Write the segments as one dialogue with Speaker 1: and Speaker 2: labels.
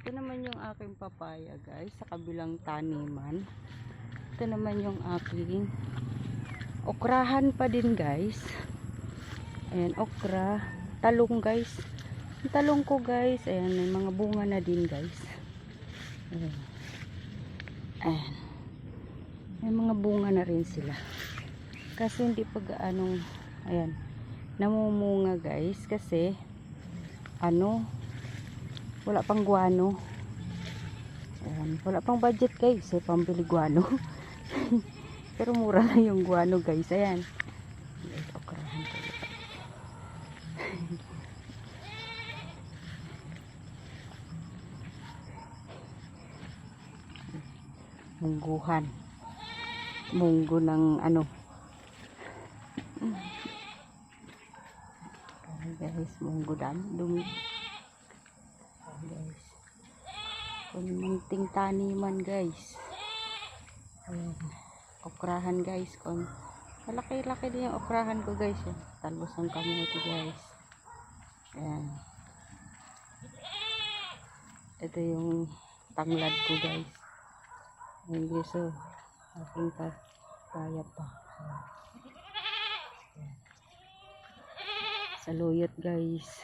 Speaker 1: Ito naman yung aking papaya guys, sa kabilang taniman. Ito naman yung aking okrahan pa din guys. Ayan, okra, talong guys. Yung talong ko guys, ayan, may mga bunga na din guys. Ayan. Ayan. May mga bunga na rin sila. Kasi hindi pa gaanong, ayan, namumunga guys. Kasi, wala pang guano. Ayan, wala pang budget guys, pambili guano. Pero mura lang yung guano guys. Ayan. Guys, okrahan ko. Mungguhan. Munggo ng guys, munggo dumi guys, kunting taniman guys. Ayan, okrahan guys, malaki-laki din yung okrahan ko guys. Talbos ng kamote guys. Ayan, ito yung tanglad ko guys. Ayan guys, aking kaya pa. Saluyot guys,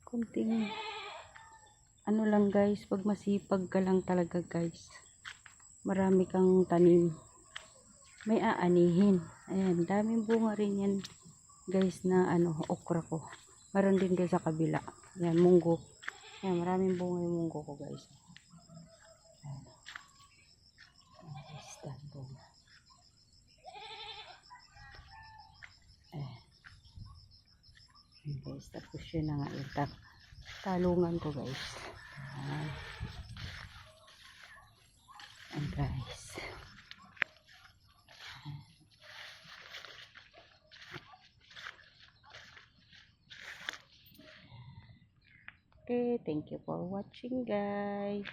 Speaker 1: kunting lang guys, pag masipag ka lang talaga guys, marami kang tanim, may aanihin. Ayan, daming bunga rin yan guys na okra ko. Meron din guys sa kabila. Ayan, munggo. Ayan, maraming bunga yung munggo ko guys. Ayan. Ayan guys, tapos yun na nga yung talungan ko guys. Ayan guys. Okay, thank you for watching guys.